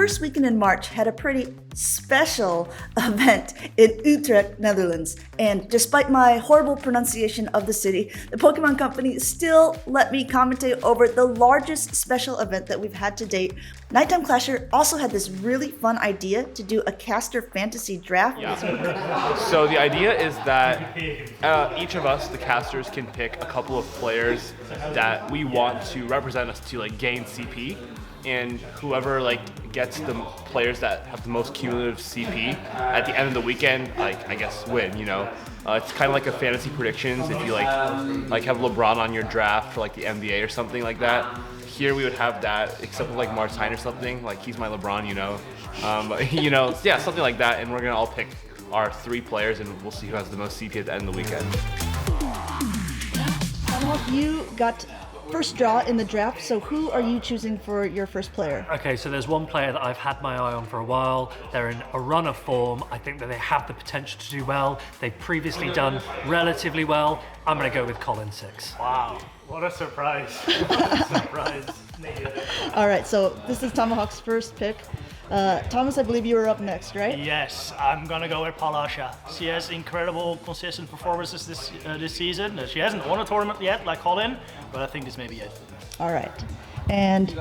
first weekend in March had a pretty special event in Utrecht, Netherlands. And despite my horrible pronunciation of the city, the Pokemon Company still let me commentate over the largest special event that we've had to date. Nighttime Clasher also had this really fun idea to do a caster fantasy draft. Yeah. So the idea is that each of us, the casters, can pick a couple of players that we want to represent us to gain CP, and whoever gets the players that have the most cumulative CP at the end of the weekend, I guess win. It's kind of like a fantasy predictions. If you have LeBron on your draft for the NBA or something like that. Here we would have that, except with Martine or something. He's my LeBron, yeah, something like that. And we're gonna all pick our 3 players, and we'll see who has the most CP at the end of the weekend. You got first draw in the draft, so who are you choosing for your first player? Okay, so there's one player that I've had my eye on for a while. They're in a run of form. I think that they have the potential to do well. They've previously done relatively well. I'm going to go with Colin 6. Wow, what a surprise. What a surprise. All right, so this is Tomahawk's first pick. Thomas, I believe you were up next, right? Yes, I'm gonna go with Palasha. She has incredible, consistent performances this season. She hasn't won a tournament yet, like Colin, but I think this may be it. All right, and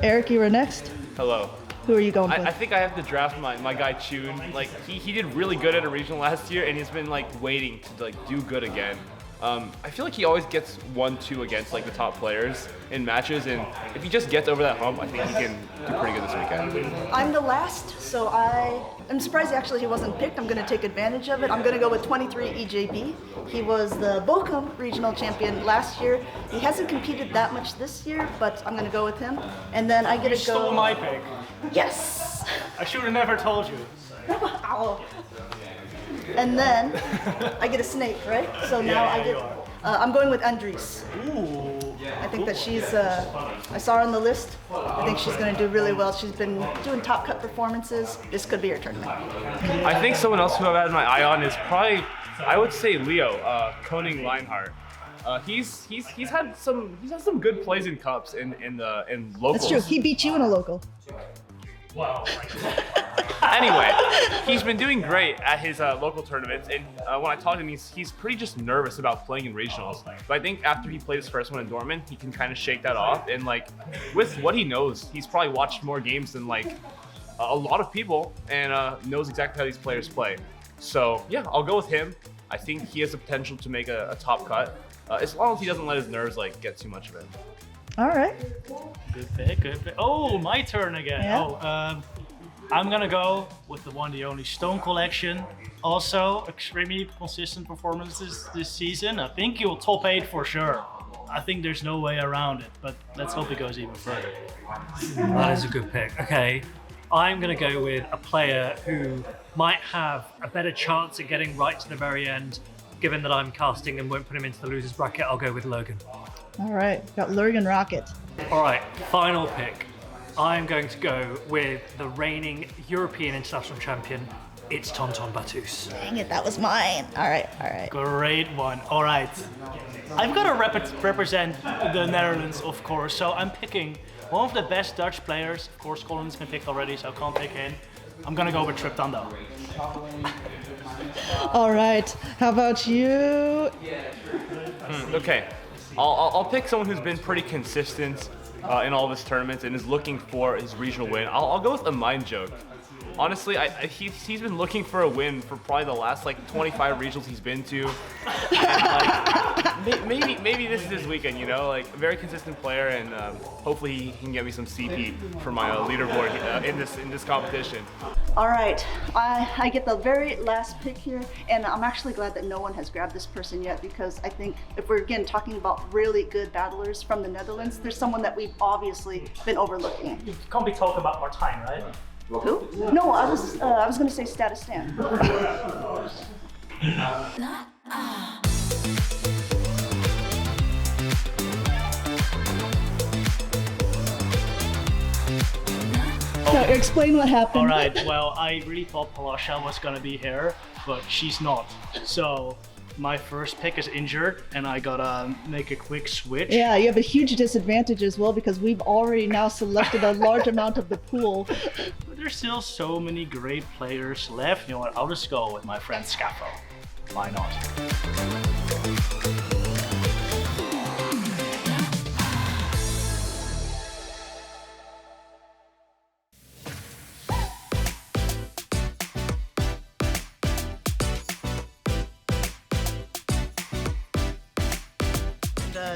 Eric, you were next. Hello. Who are you going with? I think I have to draft my guy Chun. He did really good at a regional last year, and he's been waiting to do good again. I feel like he always gets 1-2 against the top players in matches, and if he just gets over that hump, I think he can do pretty good this weekend. I'm the last, so I'm surprised he wasn't picked. I'm going to take advantage of it. I'm going to go with 23 EJB. He was the Bochum regional champion last year. He hasn't competed that much this year, but I'm going to go with him. And then I get to go. You stole my pick. Yes. I should have never told you. Ow. And then I get a snake, right? So now I'm going with Andres. Ooh. I think that she's, I saw her on the list. I think she's going to do really well. She's been doing top cut performances. This could be her tournament. I think someone else who I've had my eye on is probably, I would say Leo, Koning Leinhardt. He's had some good plays in cups in locals. That's true. He beat you in a local. Wow. Anyway, he's been doing great at his local tournaments, and when I talk to him, he's pretty just nervous about playing in regionals. But I think after he played his first one in Dortmund, he can kind of shake that off, and with what he knows, he's probably watched more games than a lot of people, and knows exactly how these players play. So yeah, I'll go with him. I think he has the potential to make a top cut, as long as he doesn't let his nerves get too much of it. All right. Good pick. Oh, my turn again. Yeah. I'm gonna go with the one, the only Stone Collection. Also, extremely consistent performances this season. I think he will top 8 for sure. I think there's no way around it, but let's hope it goes even further. That is a good pick. Okay, I'm going to go with a player who might have a better chance at getting right to the very end. Given that I'm casting and won't put him into the loser's bracket, I'll go with Logan. All right, got Lurgan Rocket. All right, final pick. I'm going to go with the reigning European International Champion. It's Tonton Batus. Dang it, that was mine. All right. Great one. All right. I've got to represent the Netherlands, of course, so I'm picking one of the best Dutch players. Of course, Colin's been picked already, so I can't pick him. I'm going to go with Triptando. All right, how about you? Okay, I'll pick someone who's been pretty consistent in all of his tournaments and is looking for his regional win. I'll go with a Mind Joke. Honestly, he's been looking for a win for probably the last 25 regionals he's been to. And, maybe this is his weekend, a very consistent player, and hopefully he can get me some CP for my leaderboard in this competition. All right, I get the very last pick here, and I'm actually glad that no one has grabbed this person yet, because I think if we're again talking about really good battlers from the Netherlands, there's someone that we've obviously been overlooking. You can't be talking about Martine, right? Who? No, I was going to say Status Stan. So explain what happened. All right, well, I really thought Palasha was going to be here, but she's not. So my first pick is injured and I gotta make a quick switch. Yeah, you have a huge disadvantage as well because we've already now selected a large amount of the pool. But there's still so many great players left. You know what? I'll just go with my friend Scaffo. Why not?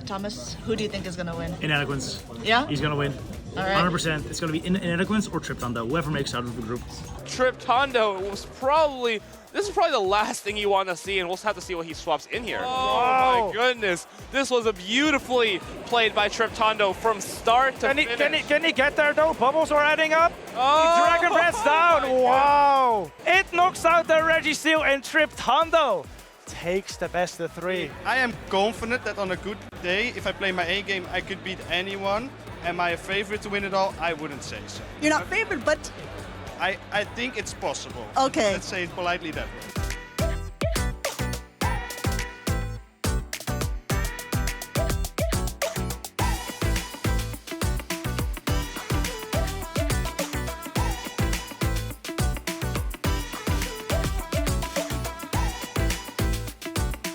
Thomas, who do you think is going to win? Inadequance. Yeah? He's gonna win. All right. 100%. It's gonna be Inadequance or Triptondo, whoever makes out of the group. Triptondo was probably, this is probably the last thing you want to see, and we'll just have to see what he swaps in here. Oh my goodness. This was a beautifully played by Triptondo from start to finish. Can he get there though? Bubbles are adding up. Oh, Dragon Breath's down. my Wow. It knocks out the Registeel and Triptondo takes the best of 3. I am confident that on a good day, if I play my A game, I could beat anyone. Am I a favorite to win it all? I wouldn't say so. You're not favored, but I think it's possible. Okay. Let's say it politely that way.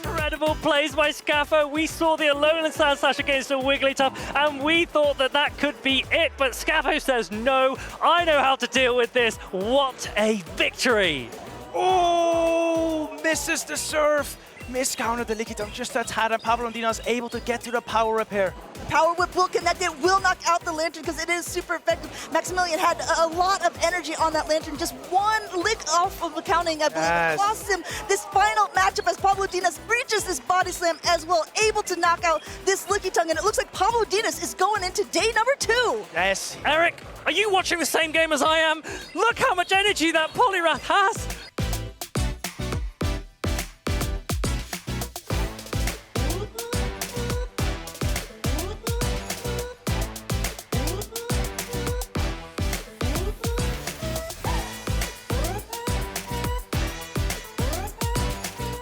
Incredible plays by Scaffo. We saw the Alolan Sand Slash against a Wigglytuff, and we thought that that could be it, but Scaffo says, no, I know how to deal with this. What a victory! Oh, misses the serve. Miscounted the Lickitung just a tad, and Pavlondina is able to get to the power repair. Power Whip will connect. It will knock out the Lantern because it is super effective. Maximilian had a lot of energy on that Lantern. Just one lick off of the counting, I believe, Yes. it costs him this final matchup as Pablo Dinas breaches this body slam as well, able to knock out this Lickitung. And it looks like Pablo Dinas is going into day number 2. Yes. Eric, are you watching the same game as I am? Look how much energy that Poliwrath has!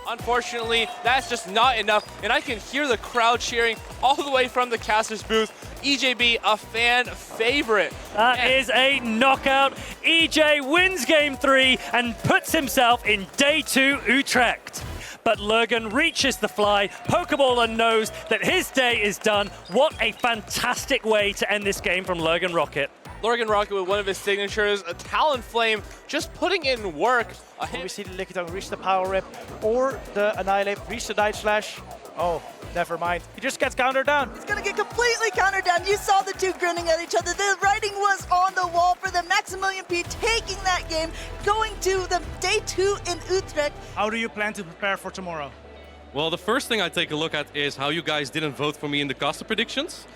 Unfortunately, that's just not enough, and I can hear the crowd cheering all the way from the caster's booth. EJB, a fan favorite. That is a knockout. EJ wins game 3 and puts himself in day 2 Utrecht. But Lurgan reaches the fly. Pokeballer knows that his day is done. What a fantastic way to end this game from Lurgan Rocket. Lurgan Rocket with one of his signatures, a Talonflame, just putting in work. We see the Lickitung reach the power rip, or the Annihilate reach the Night Slash. Oh, never mind. He just gets countered down. It's going to get completely countered down. You saw the two grinning at each other. The writing was on the wall for the Maximilian P taking that game, going to the day 2 in Utrecht. How do you plan to prepare for tomorrow? Well, the first thing I take a look at is how you guys didn't vote for me in the caster predictions.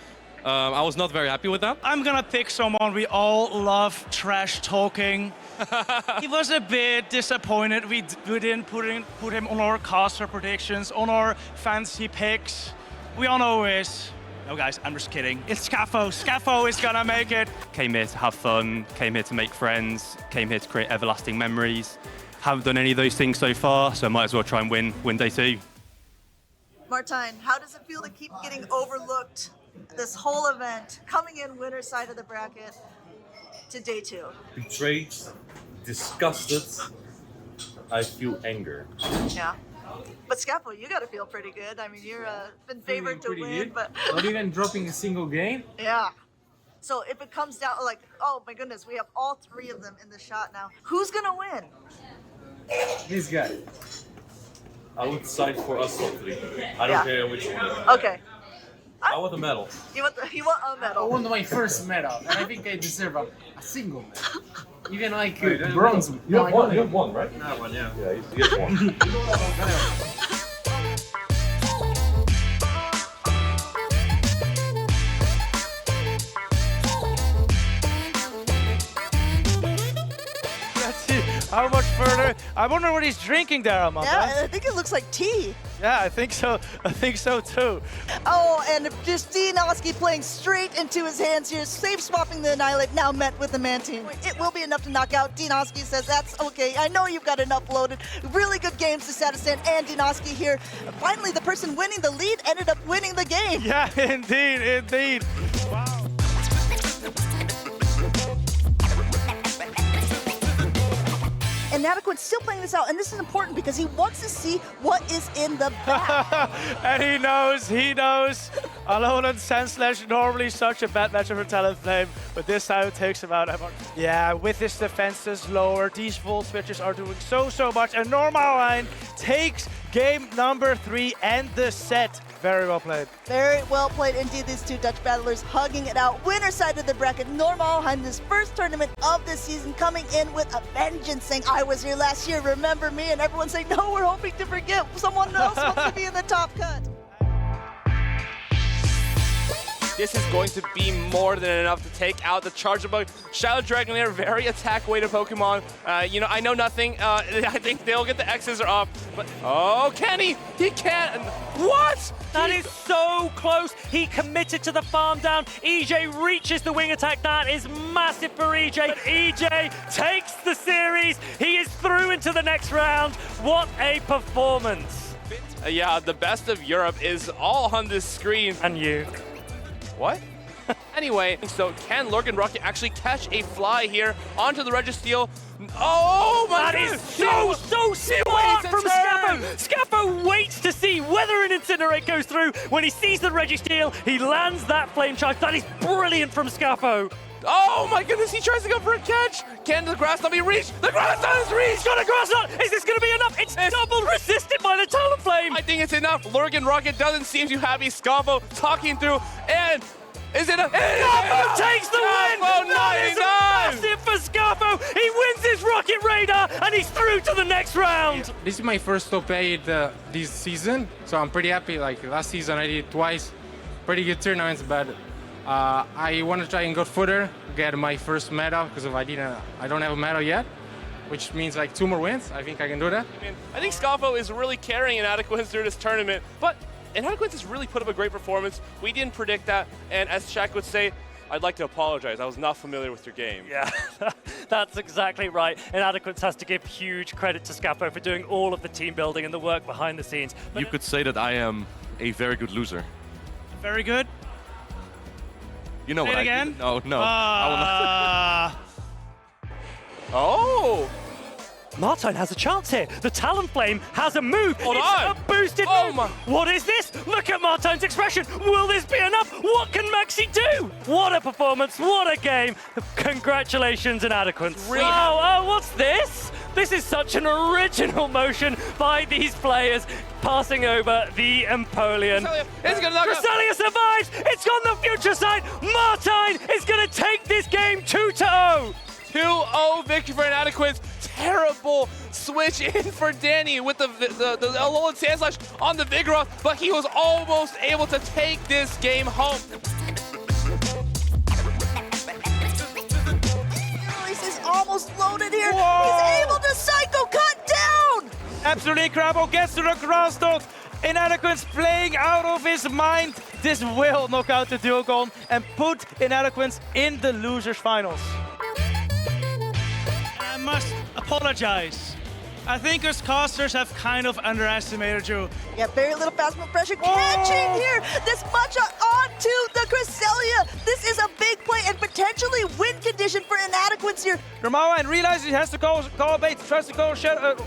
I was not very happy with that. I'm gonna pick someone we all love trash talking. He was a bit disappointed we didn't put him on our caster predictions, on our fancy picks. We all know who it is. No guys, I'm just kidding. It's Scaffo. Scaffo is gonna make it. Came here to have fun, came here to make friends, came here to create everlasting memories. Haven't done any of those things so far, so I might as well try and win day 2. Martijn, how does it feel to keep getting overlooked this whole event, coming in winner's side of the bracket to day 2? Betrayed, disgusted, I feel anger. Yeah. But Scaffo, you got to feel pretty good. I mean, you're been favored to win, but not even dropping a single game. yeah. So if it comes down like, oh my goodness, we have all 3 of them in the shot now. Who's gonna win? This guy. I would side for us all 3. I don't care which one. Okay. I want a medal. You want a medal? I won my first medal, and I think I deserve a single medal. Even like bronze. You have one, right? I have one, yeah. Yeah, he has one. How much further? I wonder what he's drinking there, Amanda. Yeah, I think it looks like tea. Yeah, I think so. I think so too. Oh, and just Dinoski playing straight into his hands here, safe swapping the Annihilate, now met with the Mantine. It will be enough to knock out. Dinoski says, that's okay, I know you've got enough loaded. Really good games to Sadistan and Dinoski here. Finally, the person winning the lead ended up winning the game. Yeah, indeed. Wow. Inadequance still playing this out, and this is important because he wants to see what is in the back. And he knows. Alone and Sandslash, normally such a bad matchup for Talonflame, but this time it takes him out. Yeah, with his defenses lower, these Volt switches are doing so much, and Normaline takes game number 3 and the set. Very well played. Very well played indeed, these two Dutch battlers hugging it out. Winner side of the bracket, Normalheim, this first tournament of this season, coming in with a vengeance, saying, I was here last year, remember me? And everyone saying, no, we're hoping to forget. Someone else wants to be in the top cut. This is going to be more than enough to take out the Charger Bug. Shadow Dragonair, very attack-weighted Pokemon. I know nothing. I think they'll get the X's are off. But, oh, can he? He can't. What? That is so close. He committed to the farm down. EJ reaches the wing attack. That is massive for EJ. But EJ takes the series. He is through into the next round. What a performance. Yeah, the best of Europe is all on this screen. And you. What? Anyway, so can Lurgan Rocket actually catch a fly here onto the Registeel? Oh my That goodness! is so smart from Scappo! Scappo waits to see whether an Incinerate goes through. When he sees the Registeel, he lands that Flame Charge. That is brilliant from Scappo. Oh my goodness, he tries to go for a catch! Can the Grass Knot be reached? The Grass Knot is reached! He's got a Grass Knot! Is this going to be enough? It's double resisted by the Talonflame! I think it's enough. Lurgan Rocket doesn't seem to have Scappo talking through, and is it a... Scappo takes the win! That is massive for Scappo! He wins his Rocket Radar, and he's through to the next round! This is my first top 8 this season, so I'm pretty happy. Like last season I did it twice. Pretty good tournaments, but I want to try and go further, get my first medal, because I don't have a medal yet, which means like 2 more wins. I think I can do that. I think Scappo is really carrying Inadequance through this tournament, but Inadequance has really put up a great performance. We didn't predict that, and as Shaq would say, I'd like to apologize. I was not familiar with your game. Yeah, that's exactly right. Inadequance has to give huge credit to Scappo for doing all of the team building and the work behind the scenes. But you could say that I am a very good loser. Very good. You know Say what it again? No. I will not. Oh! Martine has a chance here. The Talonflame has a move. Hold it's on. a boosted move. My. What is this? Look at Martine's expression. Will this be enough? What can Maxi do? What a performance. What a game. Congratulations, Inadequance. Really? Oh, what's this? This is such an original motion by these players, passing over the Empoleon. It's gonna knock Cresselia survives. It's on the future side. Martine is going to take this game 2-0. 2-0 victory for Inadequance. Terrible switch in for Danny with the Alolan Sandslash on the Vigoroth, but he was almost able to take this game home. Is almost loaded here. Whoa. He's able to Psycho Cut down. Absolutely incredible. Gets to the Grass Knot. Inadequance playing out of his mind. This will knock out the Duogon and put Inadequance in the losers finals. I must apologize. I think us casters have kind of underestimated you. Yeah, very little fast move pressure. Catching here. This Matcha onto the Cresselia. This is a big play and potentially win condition for Inadequance here. Normaline realizes he has to go bait, tries to go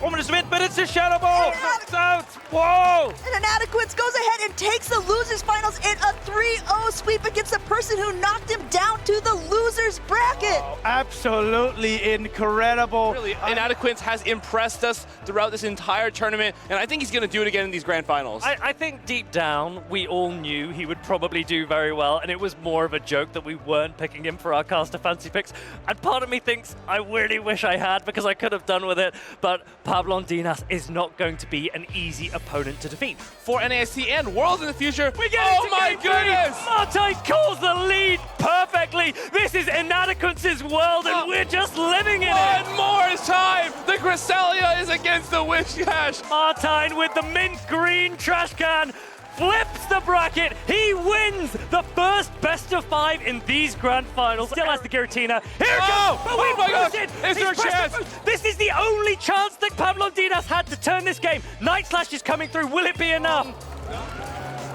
Ominous Wind, but it's a Shadow Ball. It's out. Whoa. And Inadequance goes ahead and takes the losers finals in a 3-0 sweep against the person who knocked him down to the losers bracket. Oh, absolutely incredible. Really, Inadequance has impressed us throughout this entire tournament, and I think he's going to do it again in these grand finals. I think deep down, we all knew he would probably do very well, and it was more of a joke that we weren't picking him for our caster fancy picks. And part of me thinks I really wish I had, because I could have done with it, but Pablon Dinas is not going to be an easy opponent to defeat. For NAST and Worlds in the future, We get oh it my goodness! Martine calls the lead. Perfect exactly. This is Inadequance's world, and we're just living in it. One more time, the Cresselia is against the Whiscash. Martine with the mint green trash can flips the bracket. He wins the first best of 5 in these grand finals. Still has the Giratina. Here it goes! Oh my God! Is there a chance? This is the only chance that Pablondinas had to turn this game. Night Slash is coming through. Will it be enough?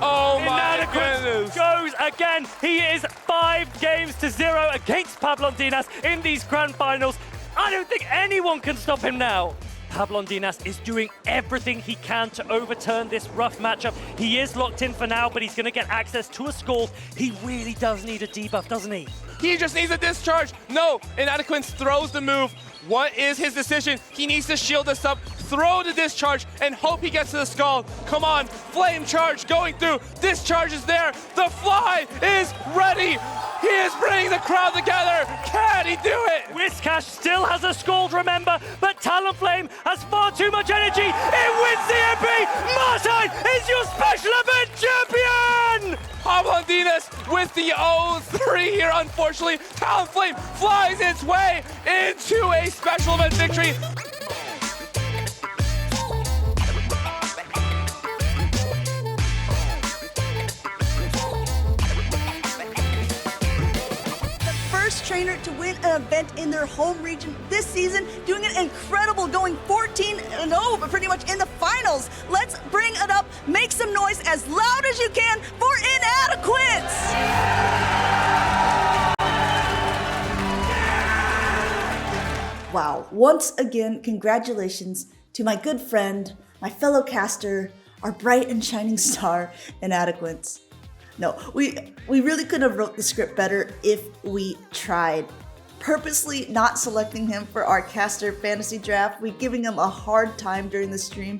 Oh my Inadequance goodness! goes again. He is 5-0 against Pablondinas in these grand finals. I don't think anyone can stop him now. Pablondinas is doing everything he can to overturn this rough matchup. He is locked in for now, but he's going to get access to a Scald. He really does need a debuff, doesn't he? He just needs a discharge. No, Inadequance throws the move. What is his decision? He needs to shield this up, throw the discharge, and hope he gets to the Scald. Come on, flame charge going through. Discharge is there. The fly is ready. He is bringing the crowd together. Can he do it? Whiscash still has a Scald, remember, but Talonflame has far too much energy. It wins the MP. Martine is your special event champion. Pablondinas with the 0-3 here, unfortunately. Talonflame flies its way into a special event victory. First trainer to win an event in their home region this season, doing it incredible, going 14-0, but pretty much in the finals. Let's bring it up, make some noise as loud as you can for Inadequance! Wow, once again, congratulations to my good friend, my fellow caster, our bright and shining star, Inadequance. No, we really could have wrote the script better if we tried. Purposely not selecting him for our caster fantasy draft, we giving him a hard time during the stream.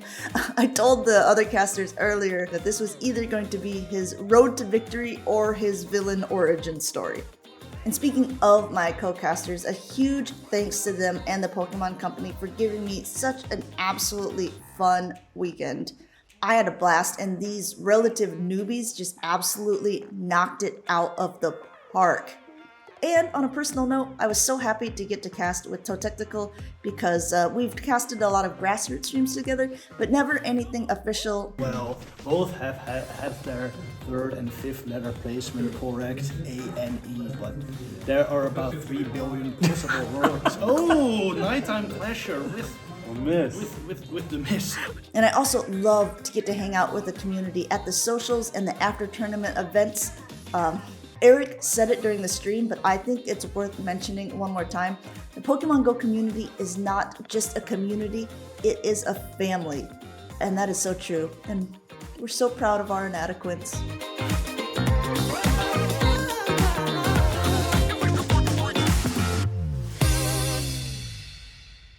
I told the other casters earlier that this was either going to be his road to victory or his villain origin story. And speaking of my co-casters, a huge thanks to them and the Pokemon Company for giving me such an absolutely fun weekend. I had a blast, and these relative newbies just absolutely knocked it out of the park. And on a personal note, I was so happy to get to cast with Totectical because we've casted a lot of grassroots streams together, but never anything official. Well, both have had their third and fifth letter placement correct, A and E, but there are about 3 billion possible words. Oh, nighttime pleasure with the miss. And I also love to get to hang out with the community at the socials and the after tournament events. Eric said it during the stream, but I think it's worth mentioning one more time. The Pokemon Go community is not just a community, it is a family. And that is so true. And we're so proud of our Inadequance.